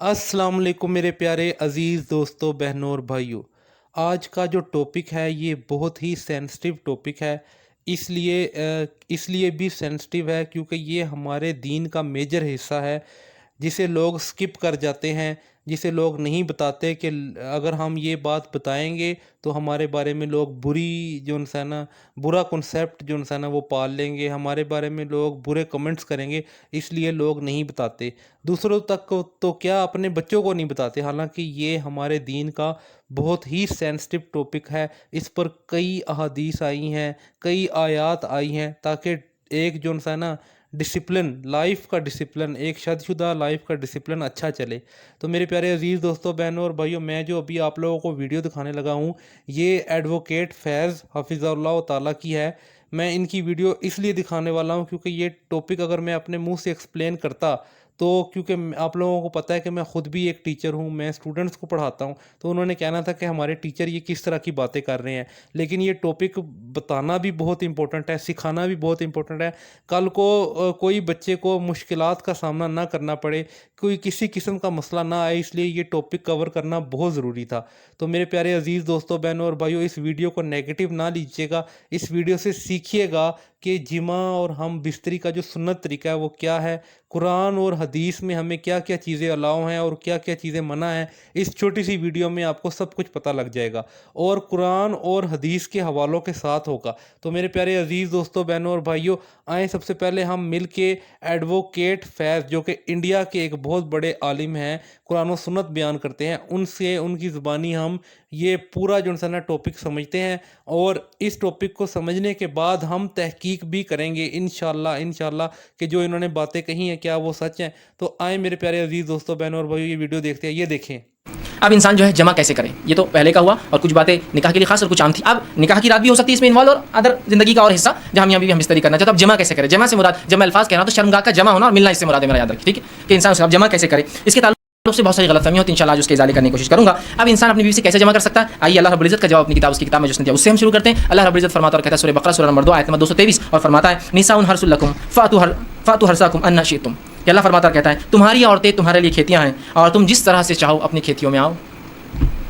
अस्सलाम वालेकुम मेरे प्यारे अज़ीज़ दोस्तों, बहनों और भाइयों। आज का जो टॉपिक है ये बहुत ही सेंसिटिव टॉपिक है। इसलिए भी सेंसिटिव है क्योंकि ये हमारे दीन का मेजर हिस्सा है, जिसे लोग स्किप कर जाते हैं, जिसे लोग नहीं बताते कि अगर हम ये बात बताएंगे तो हमारे बारे में लोग बुरा कॉन्सेप्ट वो पाल लेंगे, हमारे बारे में लोग बुरे कमेंट्स करेंगे। इसलिए लोग नहीं बताते, दूसरों तक को तो क्या अपने बच्चों को नहीं बताते। हालांकि ये हमारे दीन का बहुत ही सेंसिटिव टॉपिक है। इस पर कई अहादीस आई हैं, कई आयात आई हैं, ताकि एक डिसिप्लिन, लाइफ का डिसिप्लिन, एक शादीशुदा लाइफ का डिसिप्लिन अच्छा चले। तो मेरे प्यारे अजीज़ दोस्तों, बहनों और भाइयों, मैं जो अभी आप लोगों को वीडियो दिखाने लगा हूँ, ये एडवोकेट फैज़ हफिज़ुल्लाह ताला की है। मैं इनकी वीडियो इसलिए दिखाने वाला हूँ क्योंकि ये टॉपिक अगर मैं अपने मुंह से एक्सप्लेन करता तो, क्योंकि आप लोगों को पता है कि मैं ख़ुद भी एक टीचर हूँ, मैं स्टूडेंट्स को पढ़ाता हूँ, तो उन्होंने कहना था कि हमारे टीचर ये किस तरह की बातें कर रहे हैं। लेकिन ये टॉपिक बताना भी बहुत इंपॉर्टेंट है, सिखाना भी बहुत इंपॉर्टेंट है। कल को कोई बच्चे को मुश्किलात का सामना ना करना पड़े, कोई किसी किस्म का मसला ना आए, इसलिए ये टॉपिक कवर करना बहुत ज़रूरी था। तो मेरे प्यारे अजीज़ दोस्तों, बहनों और भाइयों, इस वीडियो को नेगेटिव ना लीजिएगा। इस वीडियो से सीखिएगा कि जिमा और हम बिस्तरी का जो सुन्नत तरीका है वो क्या है, कुरान और हदीस में हमें क्या क्या चीज़ें अलाउ हैं और क्या क्या चीज़ें मना हैं। इस छोटी सी वीडियो में आपको सब कुछ पता लग जाएगा और कुरान और हदीस के हवालों के साथ होगा। तो मेरे प्यारे अजीज़ दोस्तों, बहनों और भाइयों, आए सबसे पहले हम मिल के एडवोकेट फैज़, जो कि इंडिया के एक बहुत बड़े आलिम हैं, कुरान और सुन्नत बयान करते हैं, उनसे उनकी ज़ुबानी हम ये पूरा टॉपिक समझते हैं। और इस टॉपिक को समझने के बाद हम तहकीक भी करेंगे इंशाल्लाह कि जो इन्होंने बातें कही हैं क्या वो सच हैं। तो आए मेरे प्यारे अजीज़ दोस्तों, बहनों और भाइयों, ये वीडियो देखते हैं, ये देखें। अब इंसान जो है जमा कैसे करे, ये तो पहले का हुआ और कुछ बातें निकाह के लिए खास और कुछ आम थी। अब निकाह की रात भी हो सकती है इसमें इन्वॉल्व और अदर जिंदगी का और हिस्सा जहाँ यहाँ भी हम बिस्तरी करना चाहते हैं। अब जमा कैसे करें, जमा से मुराद, जमा अल्फाज कहना तो शर्मगाह का जमा होना और मिलना, इससे मुराद है, मेरा याद रखिए, ठीक है, कि इंसान अब जमा कैसे करे। इसके ताल्लुक से बहुत सारी गलतफहमी होती है, इंशाल्लाह आज उसके इजाले करने की कोशिश करूंगा। अब इंसान अपनी बीवी से कैसे जमा कर सकता है, आइए अल्लाह रब्बुल इज्जत का जवाब अपनी किताब, उसकी किताब में जिसने दिया उससे हम शुरू करते हैं। अल्लाह रब्बुल इज्जत फरमाता और कहता है सूरह बकरा सूरह नंबर 2 आयत नंबर 223, और फरमाता है निसाउन हर्सुल लकुम फातु हर्साकुम अन्ना शिअ्तुम। अल्लाह फरमाता कहता है तुम्हारी औरतें तुम्हारे लिए खेतियां हैं और तुम जिस तरह से चाहो अपनी खेतियों में आओ।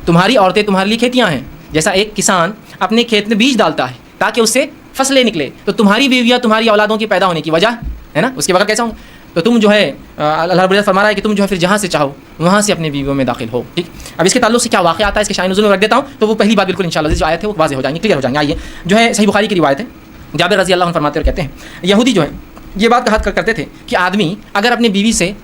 तुम्हारी औरतें तुम्हारे लिए खेतियां हैं, जैसा एक किसान अपने खेत में बीज डालता है ताकि उससे फसलें निकले, तो तुम्हारी बीवियां तुम्हारी औलादों की पैदा होने की वजह है ना, उसके बगैर कैसा होंगे। तो तुम जो है अल्लाह रब्बुल इज्जत फरमा रहा है कि तुम जो है फिर जहाँ से चाहो वहाँ से अपनी बीवियों में दाखिल हो, ठीक। अब इसके ताल्लुक से क्या वाक़या आता है, इसके शायन नुज़ूल में रख देता हूँ, तो वो पहली बात बिल्कुल इंशाअल्लाह जो आयत है वो वाज़ेह हो जाएंगे, क्लियर हो जाएंगे। आइए, जो है सही बुखारी की रिवायत है, जाबिर रज़ी अल्लाह अन्हु फरमाते और कहते हैं, यहूदी जो है ये बात कहा करते थे कि आदमी अगर अपनी बीवी से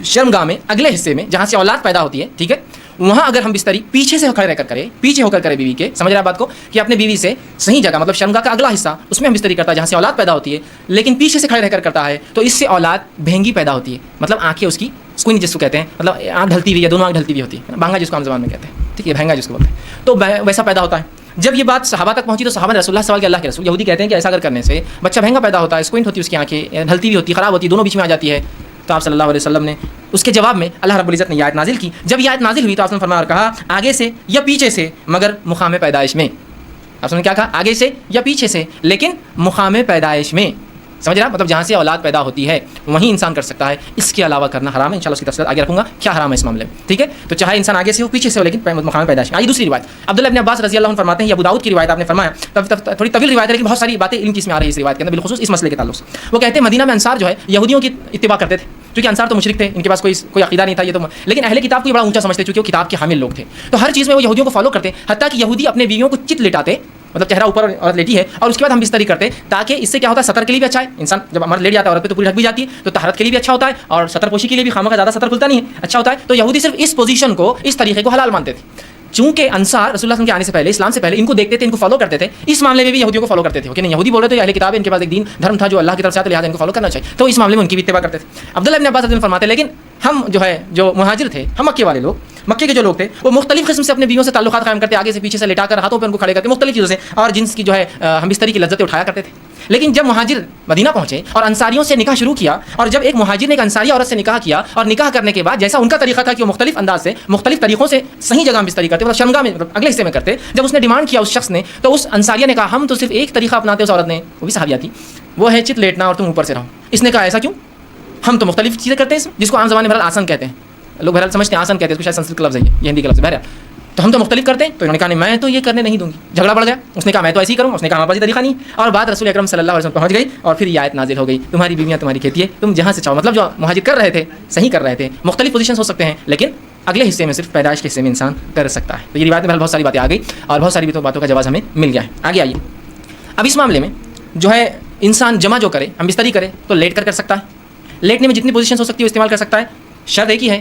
शर्मगाह में अगले हिस्से में जहाँ से औलाद पैदा होती है, ठीक है, वहाँ अगर हम बिस्तरी पीछे से खड़े रहकर करें, पीछे होकर करें बीवी के, समझ रहे हैं बात को, कि अपने बीवी से सही जगह, मतलब शर्मगाह का अगला हिस्सा, उसमें हम बिस्तरी करता है जहाँ से औलाद पैदा होती है, लेकिन पीछे से खड़े रहकर करता है, तो इससे औलाद भेंगी पैदा होती है, मतलब आंखें उसकी स्क्वीन जिसको कहते हैं, मतलब आँख ढलती हुई है, दोनों आँख ढलती हुई होती है, भांगा जिसको आम ज़बान में कहते हैं, ठीक है, भैंगा जिसको बोलते हैं, तो वैसा पैदा होता है। जब ये बात सहाबा तक पहुंची तो सहाबा ने रसूलुल्लाह सवाल किया, अल्लाह के रसूल, यहूदी कहते हैं कि ऐसा अगर करने से बच्चा भैंगा पैदा होता है, स्क्वींट होती है उसकी आंखें, ढलती हुई होती है, ख़राब होती है, दोनों बीच में आ जाती है। तो आप सल्लल्लाहु अलैहि वसल्लम ने उसके जवाब में अल्लाह रब्बुल इज्जत ने आयत नाजिल की। जब ये आयत नाजिल हुई तो आपने फरमाया और कहा आगे से या पीछे से, मगर मुकाम पैदाइश में। आपने क्या कहा, आगे से या पीछे से, लेकिन मुकाम पैदाइश में, समझ रहा, मतलब जहाँ से औलाद पैदा होती है वहीं इंसान कर सकता है, इसके अलावा करना हराम है। इंशाल्लाह उसकी तफसील आगे रखूंगा क्या हराम है इस मामले में, ठीक है। तो चाहे इंसान आगे से हो पीछे से हो, लेकिन मुकाम पैदाइश। आइए दूसरी रिवायत, अब्दुल्लाह इब्न अब्बास रज़ी अल्लाह अन्हु फरमाते हैं, अबू दाऊद की रिवायत आपने फरमाया, थोड़ी तवील रिवायत है लेकिन बहुत सारी बातें इनकी इसमें आ रही है इस रिवायत के अंदर, बिलखुसूस इस मसले के ताल्लुक से। वो कहते हैं मदीना में अंसार जो है यहूदियों की इत्तिबा करते थे, क्योंकि अंसार तो मुशरिक थे, इनके पास कोई अकीदा नहीं था, ये तो, लेकिन अहले किताब को बड़ा ऊंचा समझते, क्योंकि वो किताब के हामिल लोग थे, तो हर चीज़ में वो यहूदियों को फॉलो करते, हत्ता कि यहूदी अपने बीवियों को चित लिटाते, मतलब चेहरा ऊपर औरत लेटी है और उसके बाद हम बिस्तरी करते, ताकि इससे क्या होता है, सतर के लिए भी अच्छा है, इंसान जब मर्द लेट जाता है औरत पे तो पूरी ढक भी जाती है, तो तहरत के लिए भी अच्छा होता है और सतर पोशी के लिए भी खामा का ज़्यादा सतर खुलता नहीं है, अच्छा होता है। तो यहूदी सिर्फ इस पोजीशन को, इस तरीके को हलाल मानते थे। चूंकि अंसार रसूलुल्लाह के आने से पहले, इस्लाम से पहले इनको देखते थे, इनको फॉलो करते थे, इस मामले में भी यहूदियों को फॉलो करते थे, नहीं यहूदी बोल रहे थे अहले किताब है, इनके पास एक दीन धर्म था जो अल्लाह की तरफ से आता, लिहाजा इनको फॉलो करना चाहिए, तो इस मामले में उनकी भी इत्तिबा करते थे। अब्दुल्लाह इब्न अब्बास रज़ी अल्लाह अन्हु फरमाते, लेकिन हम जो मुहाजिर थे, हम मक्के वाले लोग, मक्के के जो लोग थे, वो मुख्तलिफ किस्म से अपने बीवियों से ताल्लुकात कायम करते, आगे से पीछे से लिटाकर हाथों पर उनको खड़े करके मुख्तलिफ चीज़ों से, और जिन्स की जो है हम बिस्तरी की लज्जतें उठाया करते थे। लेकिन जब मुहाजिर मदीना पहुंचे और अंसारियों से निकाह शुरू किया, और जब एक मुहाजिर ने एक अंसारी औरत से निकाह किया, और निकाह करने के बाद जैसा उनका तरीका था कि वो मुख्तलिफ अंदाज से, मुख्तलिफ तरीकों से सही जगह बिस्तरी करते, मतलब शर्मगाह में, मतलब अगले हिस्से में करते, जब उसने डिमांड किया उस शख्स ने, तो उस अंसारिया ने कहा हम तो सिर्फ एक तरीका अपनाते, उस औरत ने, वो भी सहाबिया थी, वो है चित लेटना और तुम ऊपर से रहो। इसने कहा ऐसा क्यों, हम तो मुख्तलिफ चीज़ें करते हैं, जिसको आम ज़बान में आसन कहते हैं, لوگ بہرحال سمجھتے ہیں آسان کہتے ہیں اس کو، شاید سنسکرت کا لفظ ہے یہ ہندی کا لفظ ہے بہرحال. تو ہم تو مختلف کرتے ہیں، تو انہوں نے کہا نہیں میں تو یہ کرنے نہیں دوں گی. جھگڑا بڑھ گیا، اس نے کہا میں تو ایسے ہی کروں، اس نے کہا ہمارے پاس یہ طریقہ نہیں، اور بات رسول اکرم صلی اللہ علیہ وسلم پہنچ گئی، اور پھر یہ آیت نازل ہو گئی تمہاری بیویاں تمہاری کھیتی ہے، تم جہاں سے چاہو. مطلب جو مہاجر کر رہے تھے صحیح کر رہے تھے، مختلف پوزیشنز ہو سکتے ہیں لیکن اگلے حصے میں صرف پیدائش کے حصے میں انسان کر سکتا ہے. تو یہ روایت میں بہت ساری باتیں آ گئی اور بہت ساری باتوں کا جواز ہمیں مل گیا ہے. آگے آئیے. اب اس معاملے میں جو ہے انسان جمع جو کرے، ہم بستری کرے تو لیٹ کر سکتا ہے. لیٹنے میں جتنی پوزیشنز ہو سکتی ہے وہ استعمال کر سکتا ہے. شرط ایک ہی ہے،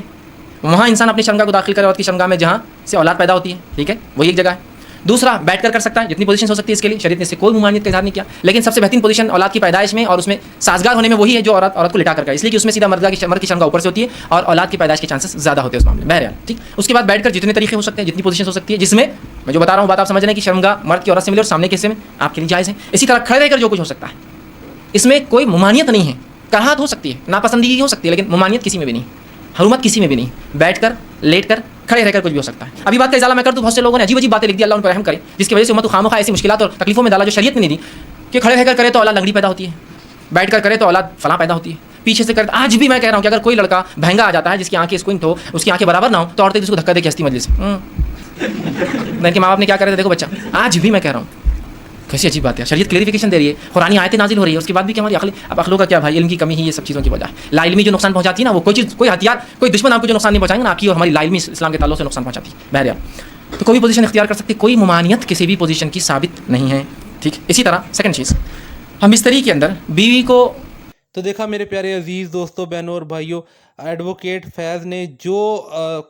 وہاں انسان اپنی شرمگاہ کو داخل کرے، عورت کی شرمگاہ میں جہاں سے اولاد پیدا ہوتی ہے، ٹھیک ہے، وہی ایک جگہ ہے. دوسرا بیٹھ کر سکتا ہے، جتنی پوزیشن ہو سکتی ہے اس کے لیے شریعت نے اس سے کوئی ممانعت کا اظہار نہیں کیا. لیکن سب سے بہترین پوزیشن اولاد کی پیدائش میں اور اس میں سازگار ہونے میں وہی ہے جو عورت کو لٹا کر کرے، اس لیے کہ اس میں سیدھا مرد کی شرمگاہ اوپر سے ہوتی ہے اور اولاد کی پیدائش کے چانسز زیادہ ہوتے ہیں اس معاملے میں. بہرحال ٹھیک. اس کے بعد بیٹھ کر جتنے طریقے ہو سکتے ہیں، جتنی پوزیشن ہو سکتی ہے، جس میں میں جو بتا رہا ہوں بات آپ سمجھ رہے ہیں کہ شرمگاہ مرد کی عورت سے ملے اور سامنے کے حصے میں آپ کے لیے جائز ہے. اسی طرح کھڑے رہ کر جو کچھ ہو سکتا ہے، اس میں کوئی ممانعت نہیں ہے. کراہت ہو سکتی ہے، ناپسندیدگی ہو سکتی ہے، لیکن ممانعت کسی میں بھی نہیں، حرمت کسی میں بھی نہیں. بیٹھ کر، لیٹ کر، کھڑے رہ کر کچھ بھی ہو سکتا ہے. ابھی بات کا ازالہ میں کر دوں، بہت سے لوگوں نے عجیب عجیب باتیں لکھ دی، اللہ ان پر رحم کرے، جس کی وجہ سے امت کو خامخواہ ایسی مشکلات اور تکلیفوں میں ڈالا جو شریعت میں نہیں دی. کہ کھڑے رہ کر کرے تو اولاد لنگڑی پیدا ہوتی ہے، بیٹھ کر کرے تو اولاد فلاں پیدا ہوتی ہے، پیچھے سے کرے. آج بھی میں کہہ رہا ہوں کہ اگر کوئی لڑکا بہنگا آ جاتا ہے جس کی آنکھیں اسکوئنٹ ہو، اس کی آنکھیں برابر نہ ہو، تو عورتیں اس کو دھکا دے کے ہستی مجلس میں کہ ماں باپ نے کیا کرے تھے دیکھو بچہ. آج بھی میں کہہ رہا ہوں کیسی عجیب بات ہے. شریعت کلیریفیکیشن دے رہی ہے، قرآنی آیتیں نازل ہو رہی ہے، اس کے بعد بھی کہ ہماری عقلوں کا کیا بھائی، علم کی کمی ہی یہ سب چیزوں کی وجہ ہے. لا علمی جو نقصان پہنچاتی ہے نا، وہ کوئی چیز، کوئی ہتھیار، کوئی دشمن آپ کو جو نقصان نہیں پہنچائیں گے نا، آپ کی اور ہماری لا علمی اسلام کے تعلق سے نقصان پہنچاتی ہے. بہرحال تو کوئی بھی پوزیشن اختیار کر سکتے، کوئی ممانعت کسی بھی پوزیشن کی ثابت نہیں ہے. ٹھیک. اسی طرح سیکنڈ چیز، ہم بستری کے اندر بیوی کو. تو دیکھا میرے پیارے عزیز دوستوں، بہنوں اور بھائیوں، ایڈوکیٹ فیض نے جو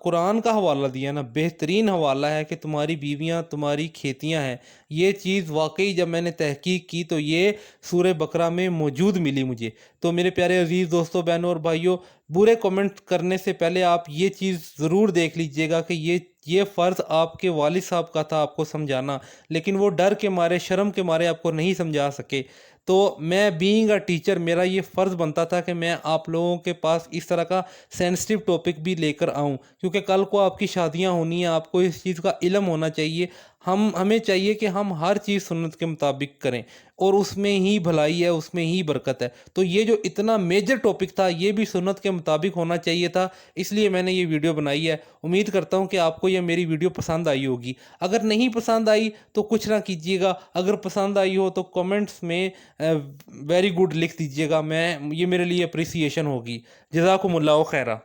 قرآن کا حوالہ دیا نا، بہترین حوالہ ہے کہ تمہاری بیویاں تمہاری کھیتیاں ہیں. یہ چیز واقعی جب میں نے تحقیق کی تو یہ سورہ بقرہ میں موجود ملی مجھے. تو میرے پیارے عزیز دوستوں، بہنوں اور بھائیوں، برے کمنٹ کرنے سے پہلے آپ یہ چیز ضرور دیکھ لیجئے گا کہ یہ فرض آپ کے والد صاحب کا تھا آپ کو سمجھانا، لیکن وہ ڈر کے مارے، شرم کے مارے آپ کو نہیں سمجھا سکے. تو میں بینگ اے ٹیچر، میرا یہ فرض بنتا تھا کہ میں آپ لوگوں کے پاس اس طرح کا سینسٹیو ٹاپک بھی لے کر آؤں، کیونکہ کل کو آپ کی شادیاں ہونی ہیں، آپ کو اس چیز کا علم ہونا چاہیے. ہمیں چاہیے کہ ہم ہر چیز سنت کے مطابق کریں، اور اس میں ہی بھلائی ہے، اس میں ہی برکت ہے. تو یہ جو اتنا میجر ٹاپک تھا یہ بھی سنت کے مطابق ہونا چاہیے تھا، اس لیے میں نے یہ ویڈیو بنائی ہے. امید کرتا ہوں کہ آپ کو یہ میری ویڈیو پسند آئی ہوگی. اگر نہیں پسند آئی تو کچھ نہ کیجیے گا، اگر پسند آئی ہو تو کمنٹس میں ویری گڈ لکھ دیجیے گا، یہ میرے لیے اپریسیشن ہوگی. جزاکم اللہ خیرہ.